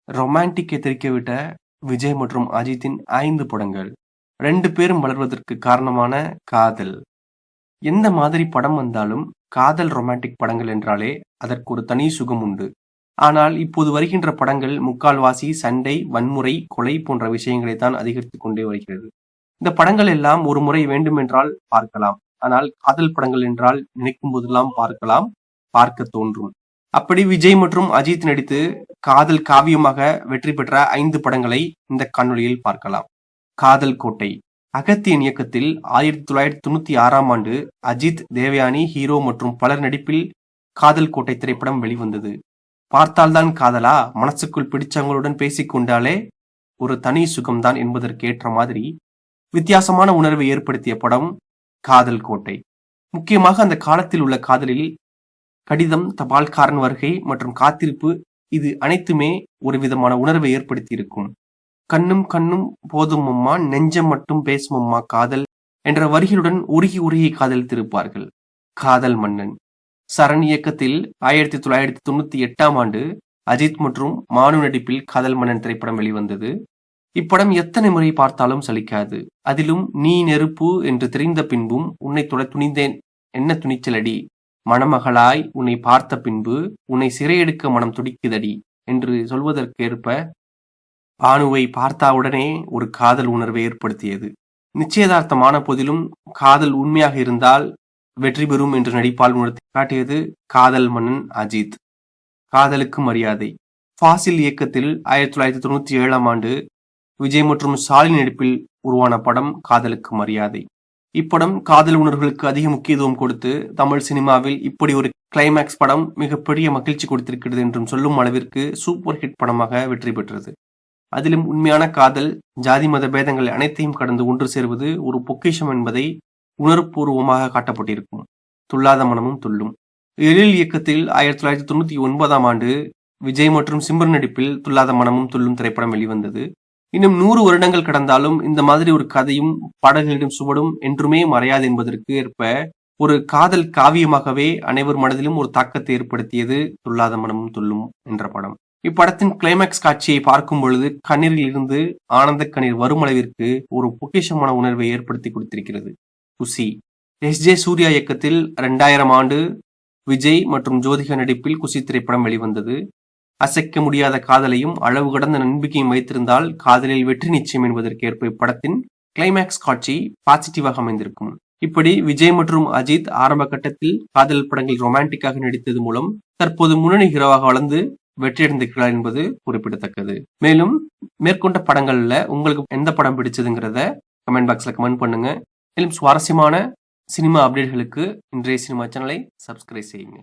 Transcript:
ரொமான்டிக்கை தெரிக்கவிட்ட விஜய் மற்றும் அஜித்தின் 5 படங்கள். 2 பேரும் வளர்வதற்கு காரணமான காதல். எந்த மாதிரி படம் வந்தாலும் காதல் ரொமான்டிக் படங்கள் என்றாலே அதற்கு ஒரு தனி சுகம் உண்டு. ஆனால் இப்போது வருகின்ற படங்கள் முக்கால்வாசி சண்டை, வன்முறை, கொலை போன்ற விஷயங்களை தான் அதிகரித்துக் கொண்டே வருகிறது. இந்த படங்கள் எல்லாம் ஒரு முறை வேண்டுமென்றால் பார்க்கலாம். ஆனால் காதல் படங்கள் என்றால் நினைக்கும் போதெல்லாம் பார்க்க தோன்றும். அப்படி விஜய் மற்றும் அஜித் நடித்து காதல் காவியமாக வெற்றி பெற்ற 5 படங்களை இந்த காணொளியில் பார்க்கலாம். காதல் கோட்டை. அகத்தியன் இயக்கத்தில் 1996ஆம் ஆண்டு அஜித், தேவயானி ஹீரோ மற்றும் பலர் நடிப்பில் காதல் கோட்டை திரைப்படம் வெளிவந்தது. பார்த்தால்தான் காதலா, மனசுக்குள் பிடிச்சவங்களுடன் பேசிக்கொண்டாலே ஒரு தனி சுகம்தான் என்பதற்கு ஏற்ற மாதிரி வித்தியாசமான உணர்வை ஏற்படுத்திய படம் காதல் கோட்டை. முக்கியமாக அந்த காலத்தில் உள்ள காதலில் கடிதம், தபால்காரன் வருகை மற்றும் காத்திருப்பு, இது அனைத்துமே ஒரு விதமான உணர்வை ஏற்படுத்தி இருக்கும். கண்ணும் கண்ணும் போதும் அம்மா, நெஞ்சம் மட்டும் பேசும் அம்மா காதல் என்ற வரிகளுடன் உருகி காதலித்திருப்பார்கள். காதல் மன்னன். சரண் இயக்கத்தில் 1998ஆம் ஆண்டு அஜித் மற்றும் மானு நடிப்பில் காதல் மன்னன் திரைப்படம் வெளிவந்தது. இப்படம் எத்தனை முறை பார்த்தாலும் சலிக்காது. அதிலும் நீ நெருப்பு என்று தெரிந்த பின்பும் உன்னை தொட துணிந்தேன், என்ன துணிச்சலடி, மணமகளாய் உன்னை பார்த்த பின்பு உன்னை சிறையெடுக்க மனம் துடிக்குதடி என்று சொல்வதற்கேற்ப பானுவை பார்த்தாவுடனே ஒரு காதல் உணர்வை ஏற்படுத்தியது. நிச்சயதார்த்தமான போதிலும் காதல் உண்மையாக இருந்தால் வெற்றி பெறும் என்று நடிப்பால் உணர்த்தி காட்டியது காதல் மன்னன் அஜித். காதலுக்கு மரியாதை. ஃபாசில் இயக்கத்தில் 1997ஆம் ஆண்டு விஜய் மற்றும் ஸ்டாலின் நடிப்பில் உருவான படம் காதலுக்கு மரியாதை. இப்படம் காதல் உணர்வுகளுக்கு அதிக முக்கியத்துவம் கொடுத்து தமிழ் சினிமாவில் இப்படி ஒரு கிளைமேக்ஸ் படம் மிகப்பெரிய மகிழ்ச்சி கொடுத்திருக்கிறது என்றும் சொல்லும் அளவிற்கு சூப்பர் ஹிட் படமாக வெற்றி பெற்றது. அதிலும் உண்மையான காதல், ஜாதி மத பேதங்கள் அனைத்தையும் கடந்து ஒன்று சேர்வது ஒரு பொக்கிஷம் என்பதை உணர்வுபூர்வமாக காட்டப்பட்டிருக்கும். துள்ளாத மனமும் துள்ளும். எழில் இயக்கத்தில் 1999ஆம் ஆண்டு விஜய் மற்றும் சிம்ரன் நடிப்பில் துள்ளாத மனமும் துள்ளும் திரைப்படம் வெளிவந்தது. இன்னும் 100 வருடங்கள் கடந்தாலும் இந்த மாதிரி ஒரு கதையும் பாடல்களிடம் சுவடும் என்றுமே மறையாது என்பதற்கு ஏற்ப ஒரு காதல் காவியமாகவே அனைவர் மனதிலும் ஒரு தாக்கத்தை ஏற்படுத்தியது துள்ளாத மனமும் துள்ளும் என்ற படம். இப்படத்தின் கிளைமேக்ஸ் காட்சியை பார்க்கும் பொழுது கண்ணீரில் இருந்து ஆனந்த கண்ணீர் வரும் அளவிற்கு ஒரு பொக்கிஷமான உணர்வை ஏற்படுத்தி கொடுத்திருக்கிறது. குஷி. எஸ்.ஜே. சூர்யா இயக்கத்தில் 2000ஆம் ஆண்டு விஜய் மற்றும் ஜோதிகா நடிப்பில் குஷி திரைப்படம் வெளிவந்தது. அசைக்க முடியாத காதலையும் அளவு கடந்த நம்பிக்கையும் வைத்திருந்தால் காதலில் வெற்றி நிச்சயம் என்பதற்கேற்ப இப்படத்தின் கிளைமேக்ஸ் காட்சி பாசிட்டிவாக அமைந்திருக்கும். இப்படி விஜய் மற்றும் அஜித் ஆரம்ப கட்டத்தில் காதல் படங்கள் ரொமான்டிக்காக நடித்தது மூலம் தற்போது முன்னணி ஹீரோவாக வளர்ந்து வெற்றியடைந்திருக்கிறார் என்பது குறிப்பிடத்தக்கது. மேலும் மேற்கொண்ட படங்கள்ல உங்களுக்கு எந்த படம் பிடிச்சதுங்கிறத கமெண்ட் பாக்ஸ்ல கமெண்ட் பண்ணுங்க. மேலும் சுவாரஸ்யமான சினிமா அப்டேட்களுக்கு இன்றைய சினிமா சேனலை சப்ஸ்கிரைப் செய்யுங்க.